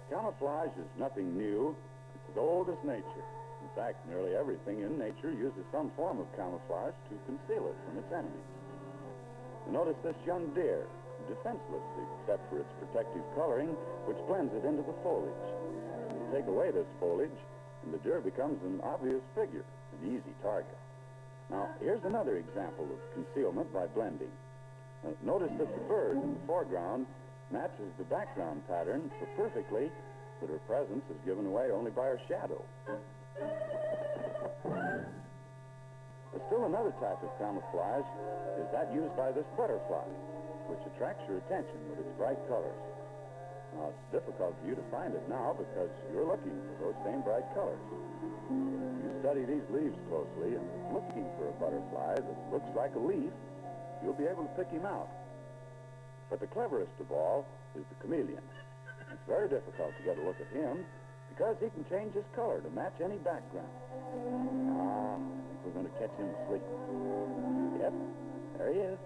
Camouflage is nothing new. It's as old as nature. In fact, nearly everything in nature uses some form of camouflage to conceal it from its enemies. Notice this young deer, defenseless except for its protective coloring, which blends it into the foliage. You take away this foliage, and the deer becomes an obvious figure, an easy target. Now, here's another example of concealment by blending. Notice that the bird in the foreground matches the background pattern so perfectly that her presence is given away only by her shadow. There's still another type of camouflage is that used by this butterfly, which attracts your attention with its bright colors. Now, it's difficult for you to find it now because you're looking for those same bright colors. If you study these leaves closely and looking for a butterfly that looks like a leaf, you'll be able to pick him out. But the cleverest of all is the chameleon. It's very difficult to get a look at him because he can change his color to match any background. I think we're going to catch him asleep. Yep, there he is.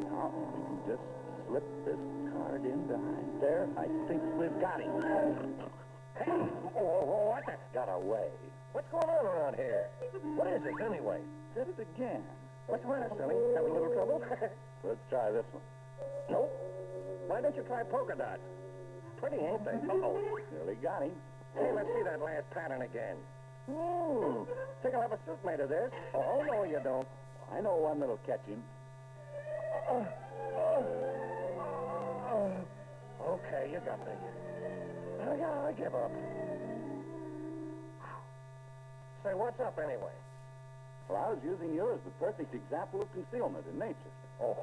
Now, we can just slip this card in behind there. I think we've got him. Hey! Oh, what the? Got away. What's going on around here? What is this, anyway? Did it again. What's the matter, Silly? Having a little trouble? Let's try this one. Nope. Why don't you try polka dots? Pretty, ain't they? Uh-oh. Nearly got him. Hey, let's see that last pattern again. Think I'll have a suit made of this? Oh, no, you don't. I know one that'll catch him. Okay, you got me. Yeah, I give up. Say, what's up anyway? Well, I was using you as the perfect example of concealment in nature. Oh,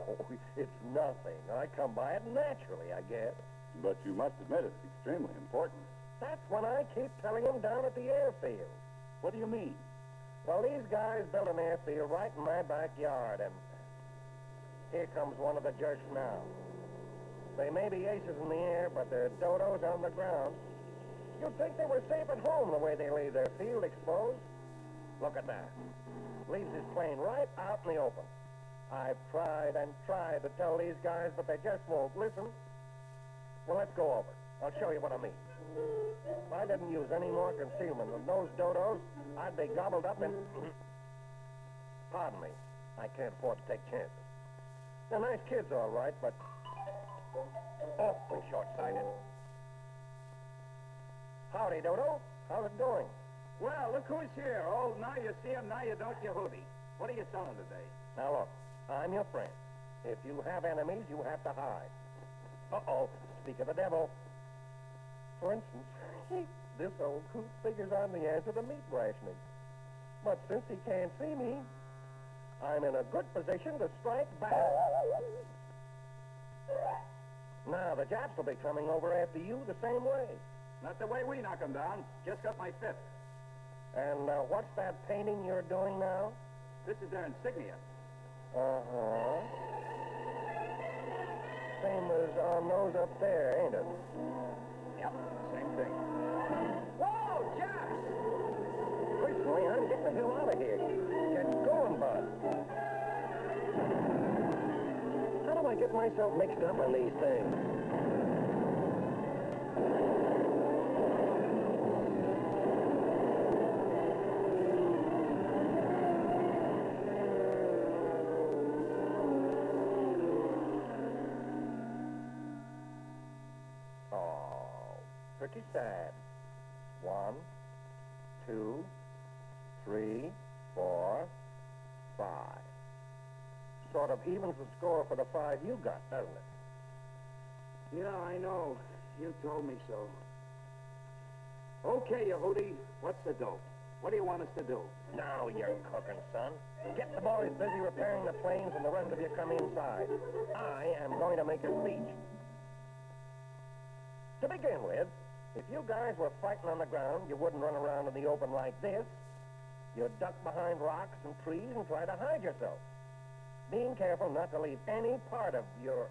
it's nothing. I come by it naturally, I guess. But you must admit it's extremely important. That's what I keep telling him down at the airfield. What do you mean? Well, these guys built an airfield right in my backyard, and here comes one of the jerks now. They may be aces in the air, but they're dodos on the ground. You'd think they were safe at home the way they leave their field exposed. Look at that. Leaves his plane right out in the open. I've tried and tried to tell these guys, but they just won't listen. Well, let's go over. I'll show you what I mean. If I didn't use any more concealment than those dodos, I'd be gobbled up in... Pardon me. I can't afford to take chances. They're nice kids, all right, but awfully short-sighted. Howdy, Dodo. How's it going? Well, look who's here. Oh, now you see him, now you don't, you hoodie. What are you selling today? Now, look, I'm your friend. If you have enemies, you have to hide. Uh-oh, speak of the devil. For instance, this old coot figures I'm the answer to meat rationing. But since he can't see me, I'm in a good position to strike back. Now, the Japs will be coming over after you the same way. Not the way we knock 'em down. Just got my fifth. And what's that painting you're doing now? This is their insignia. Uh-huh. Same as on those up there, ain't it? Yep, same thing. Whoa, Japs! Personally, I'm getting the hell out of here. Get going, bud. How do I get myself mixed up on these things? Pretty sad. 1, 2, 3, 4, 5. Sort of evens the score for the 5 you got, doesn't it? Yeah, I know. You told me so. Okay, you hoodie. What's the dope? What do you want us to do? Now you're cooking, son. Get the boys busy repairing the planes and the rest of you come inside. I am going to make a speech. To begin with, if you guys were fighting on the ground, you wouldn't run around in the open like this. You'd duck behind rocks and trees and try to hide yourself, being careful not to leave any part of your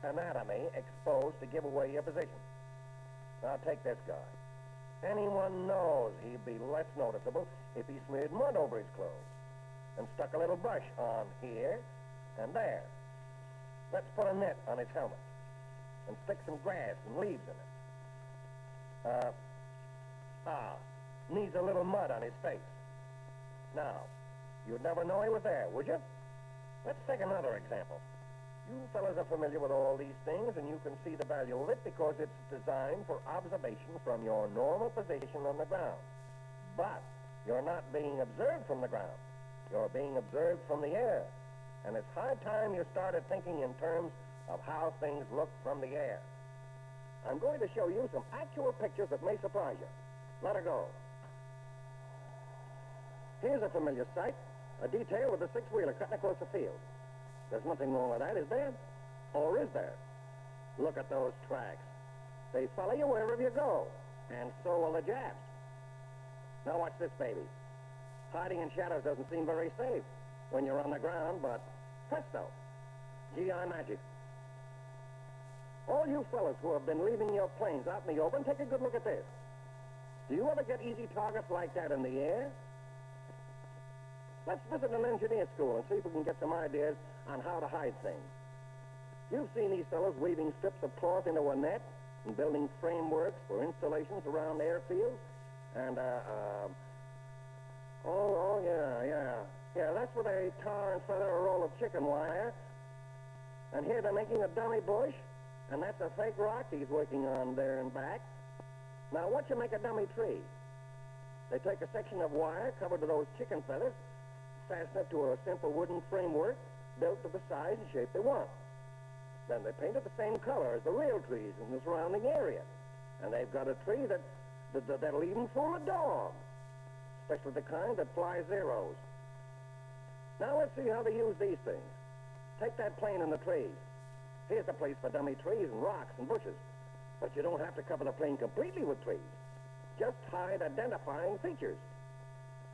anatomy exposed to give away your position. Now, take this guy. Anyone knows he'd be less noticeable if he smeared mud over his clothes and stuck a little brush on here and there. Let's put a net on his helmet and stick some grass and leaves in it. Needs a little mud on his face. Now, you'd never know he was there, would you? Let's take another example. You fellas are familiar with all these things, and you can see the value of it because it's designed for observation from your normal position on the ground. But you're not being observed from the ground. You're being observed from the air. And it's high time you started thinking in terms of how things look from the air. I'm going to show you some actual pictures that may surprise you. Let her go. Here's a familiar sight, a detail with a six-wheeler cutting across the field. There's nothing wrong with that, is there? Or is there? Look at those tracks. They follow you wherever you go, and so will the Japs. Now watch this, baby. Hiding in shadows doesn't seem very safe when you're on the ground, but presto, GI magic. All you fellas who have been leaving your planes out in the open, take a good look at this. Do you ever get easy targets like that in the air? Let's visit an engineer school and see if we can get some ideas on how to hide things. You've seen these fellows weaving strips of cloth into a net and building frameworks for installations around airfields. And, yeah, that's where they tar and feather a roll of chicken wire. And here they're making a dummy bush, and that's a fake rock he's working on there and back. Now, what you make a dummy tree? They take a section of wire covered with those chicken feathers, fasten it to a simple wooden framework built to the size and shape they want. Then they paint it the same color as the real trees in the surrounding area. And they've got a tree that'll even fool a dog, especially the kind that flies zeros. Now let's see how they use these things. Take that plane and the trees. Here's the place for dummy trees and rocks and bushes. But you don't have to cover the plane completely with trees. Just hide identifying features.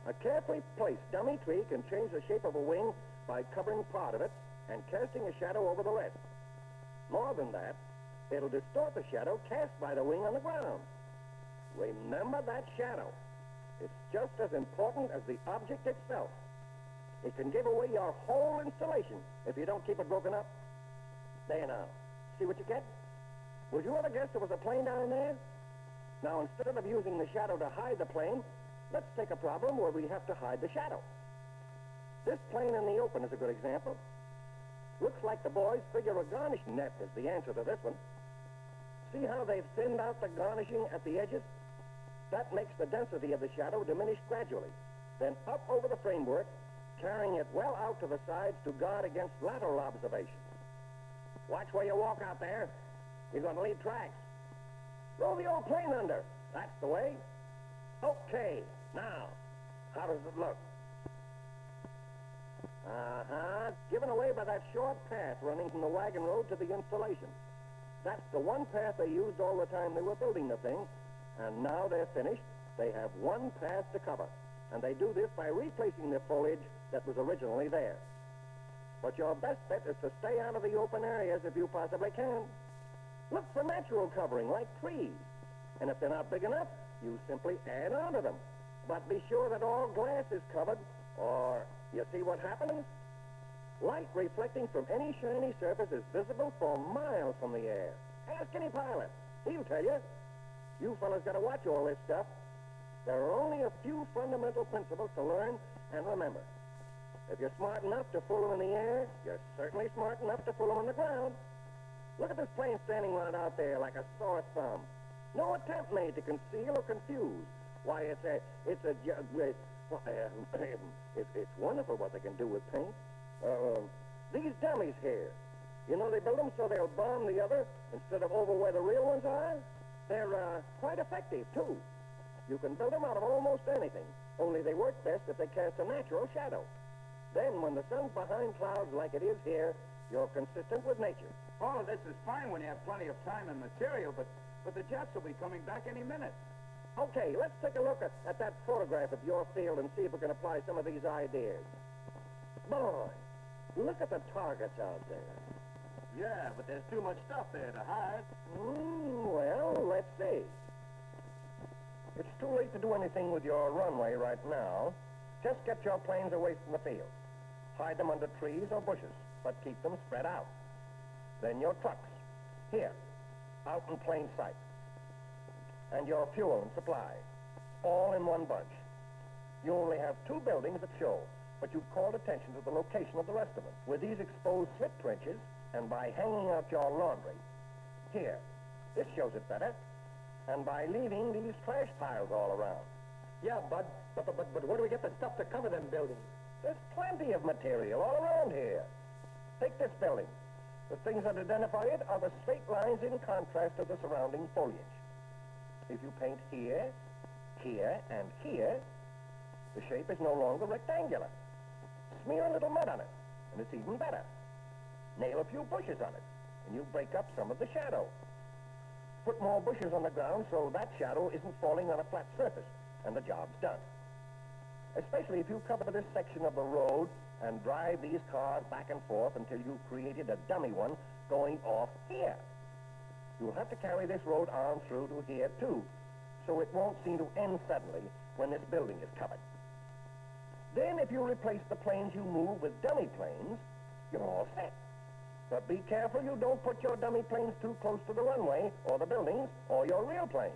A carefully placed dummy tree can change the shape of a wing by covering part of it and casting a shadow over the rest. More than that, it'll distort the shadow cast by the wing on the ground. Remember that shadow. It's just as important as the object itself. It can give away your whole installation if you don't keep it broken up. There now. See what you get? Would you ever guess there was a plane down there? Now, instead of using the shadow to hide the plane, let's take a problem where we have to hide the shadow. This plane in the open is a good example. Looks like the boys figure a garnishing net is the answer to this one. See how they've thinned out the garnishing at the edges? That makes the density of the shadow diminish gradually, then up over the framework, carrying it well out to the sides to guard against lateral observation. Watch where you walk out there. You're going to leave tracks. Roll the old plane under. That's the way. Okay, now, how does it look? Given away by that short path running from the wagon road to the installation. That's the one path they used all the time they were building the thing, and now they're finished. They have one path to cover, and they do this by replacing the foliage that was originally there. But your best bet is to stay out of the open areas if you possibly can. Look for natural covering, like trees. And if they're not big enough, you simply add on to them. But be sure that all glass is covered, or you see what happens? Light reflecting from any shiny surface is visible for miles from the air. Ask any pilot. He'll tell you. You fellas got to watch all this stuff. There are only a few fundamental principles to learn and remember. If you're smart enough to fool them in the air, you're certainly smart enough to fool them on the ground. Look at this plane standing right out there like a sore thumb. No attempt made to conceal or confuse. Why, it's wonderful what they can do with paint. These dummies here, you know they build them so they'll bomb the other instead of over where the real ones are? They're quite effective, too. You can build them out of almost anything, only they work best if they cast a natural shadow. Then, when the sun's behind clouds like it is here, you're consistent with nature. All of this is fine when you have plenty of time and material, but the Jets will be coming back any minute. Okay, let's take a look at that photograph of your field and see if we can apply some of these ideas. Boy, look at the targets out there. Yeah, but there's too much stuff there to hide. Well, let's see. It's too late to do anything with your runway right now. Just get your planes away from the field. Hide them under trees or bushes, but keep them spread out. Then your trucks. Here, out in plain sight. and your fuel and supply, all in one bunch. You only have 2 buildings that show, but you've called attention to the location of the rest of them. With these exposed slip trenches, and by hanging out your laundry, here, this shows it better, and by leaving these trash piles all around. Yeah, Bud, but where do we get the stuff to cover them buildings? There's plenty of material all around here. Take this building. The things that identify it are the straight lines in contrast to the surrounding foliage. If you paint here, here, and here, the shape is no longer rectangular. Smear a little mud on it, and it's even better. Nail a few bushes on it, and you break up some of the shadow. Put more bushes on the ground so that shadow isn't falling on a flat surface, and the job's done. Especially if you cover this section of the road and drive these cars back and forth until you've created a dummy one going off here. You'll have to carry this road on through to here, too, so it won't seem to end suddenly when this building is covered. Then, if you replace the planes you move with dummy planes, you're all set. But be careful you don't put your dummy planes too close to the runway, or the buildings, or your real planes.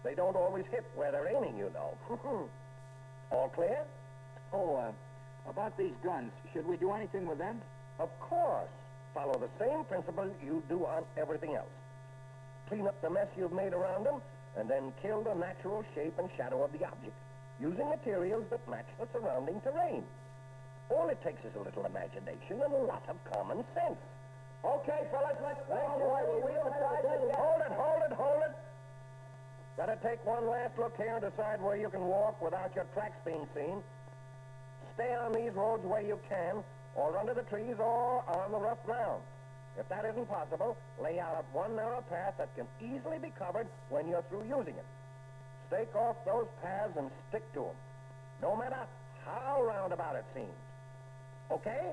They don't always hit where they're aiming, you know. All clear? Oh, about these guns, should we do anything with them? Of course. Follow the same principle you do on everything else. Clean up the mess you've made around them, and then kill the natural shape and shadow of the object, using materials that match the surrounding terrain. All it takes is a little imagination and a lot of common sense. Okay, fellas, let's go. Hold it. Better take one last look here and decide where you can walk without your tracks being seen. Stay on these roads where you can, or under the trees, or on the rough ground. If that isn't possible, lay out one narrow path that can easily be covered when you're through using it. Stake off those paths and stick to them, no matter how roundabout it seems. Okay?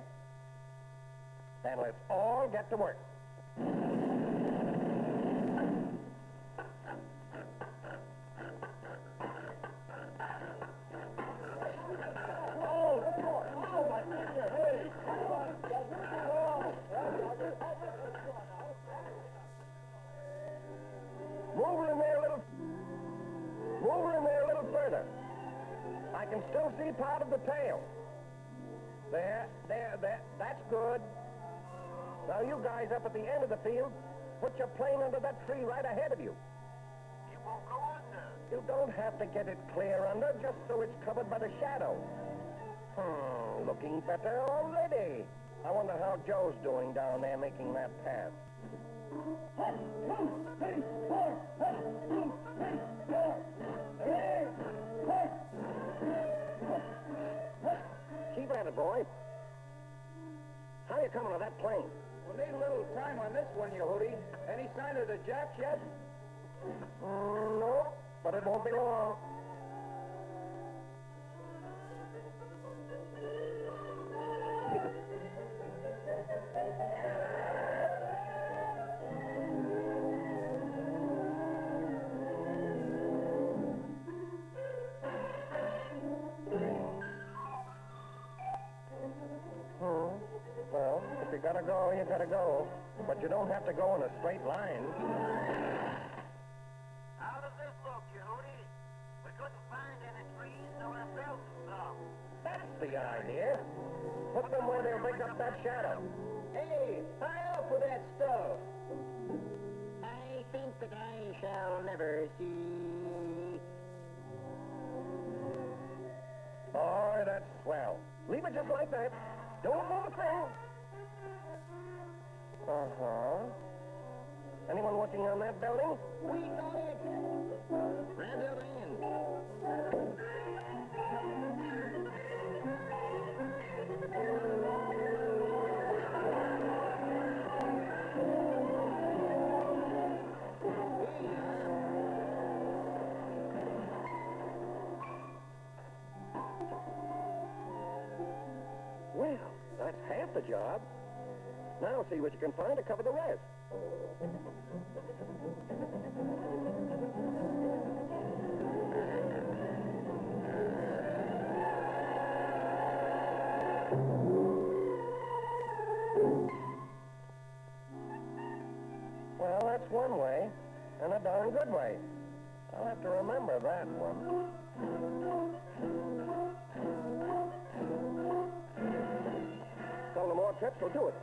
Then let's all get to work. Move her in there a little further. I can still see part of the tail. There, that's good. Now you guys up at the end of the field, put your plane under that tree right ahead of you. It won't go under. You don't have to get it clear under, just so it's covered by the shadow. Looking better already. I wonder how Joe's doing down there making that path. Keep at it, boy. How you coming to that plane? We'll need a little time on this one, you hoodie. Any sign of the Japs yet? No, but it won't be long. Well, if you gotta go, you gotta go. But you don't have to go in a straight line. How does this look, Yehudi? We couldn't find any trees, so I built some. That's the idea. Put them where they'll break up that shadow. Hey, high up with that stuff. I think that I shall never see. Boy, that's swell. Leave it just like that. Don't move a thing. Anyone working on that building? We got it. Round it in. Well, that's half the job. Now see what you can find to cover the rest. Well, that's one way, and a darn good way. I'll have to remember that one. Couple of more trips will do it.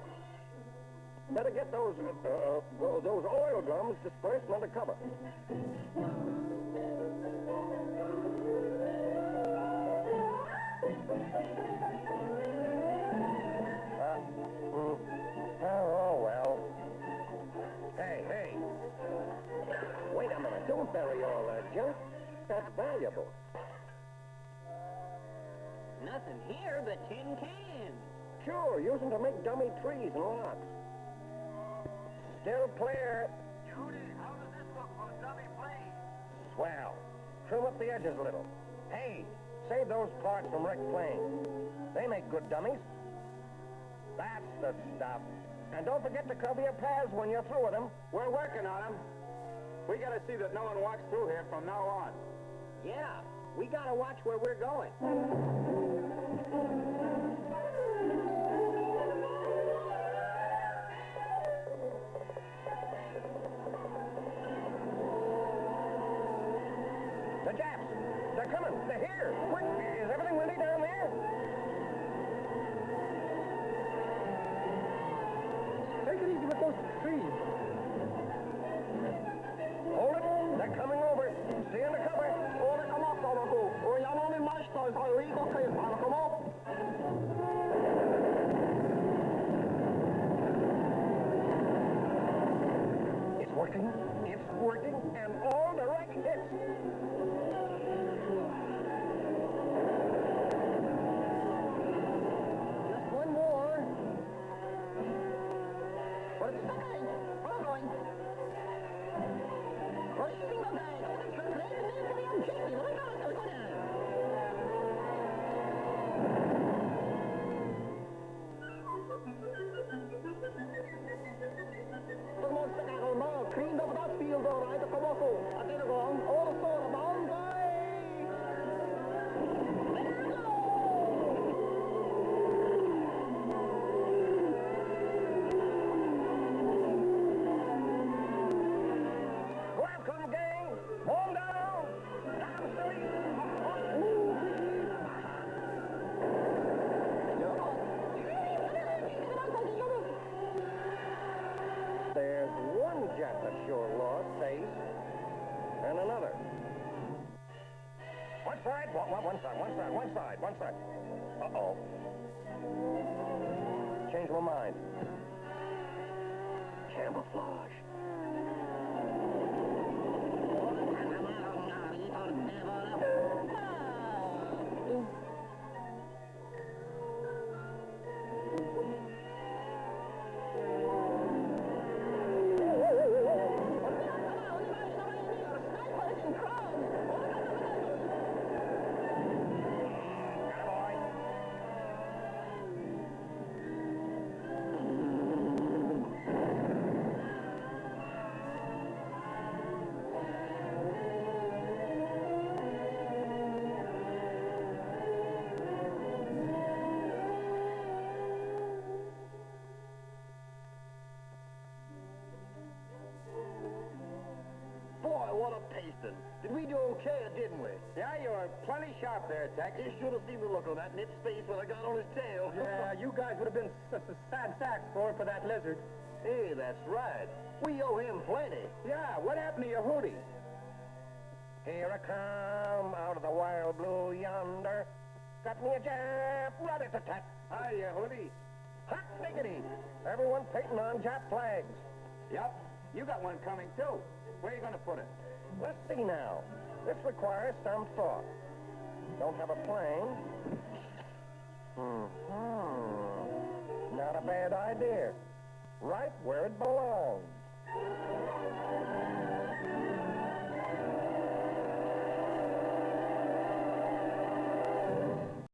Better get those oil drums dispersed and under cover. Oh, well. Hey. Wait a minute. Don't bury all that junk. That's valuable. Nothing here but tin cans. Sure, use them to make dummy trees and rocks. Still clear. Judy, how does this look for a dummy plane? Swell. Trim up the edges a little. Hey, save those parts from wrecked planes. They make good dummies. That's the stuff. And don't forget to cover your paths when you're through with them. We're working on them. We gotta see that no one walks through here from now on. Yeah, we gotta watch where we're going. The Japs! They're coming! They're here! Quick! Is everything ready down there? Take it easy with those trees. Hold it! They're coming over! Stay under cover! It's working! It's working! And all the right hits! Just one more. What's the guy? Where are we going? We're leaving the guy. Let's go play the name for the objective. We're going to. Cleaned up that field all right, come off. I did it wrong. All the sort of bound Welcome, gang! Home down! Down street! There's one jet that sure lost face, and another. One side? One side. Uh-oh. Change my mind. Camouflage. Did we do okay, or didn't we? Yeah, you were plenty sharp there, Tex. You should have seen the look on that Nip's face when I got on his tail. Yeah, you guys would have been sad sacks for that lizard. Hey, that's right. We owe him plenty. Yeah, what happened to your hoodie? Here I come, out of the wild blue yonder. Got me a Jap, rat-a-tat-tat. Hi, your hoodie. Hot diggity! Everyone painting on Jap flags. Yep, you got one coming, too. Where are you gonna put it? Let's see now. This requires some thought. Don't have a plane. Not a bad idea. Right where it belongs.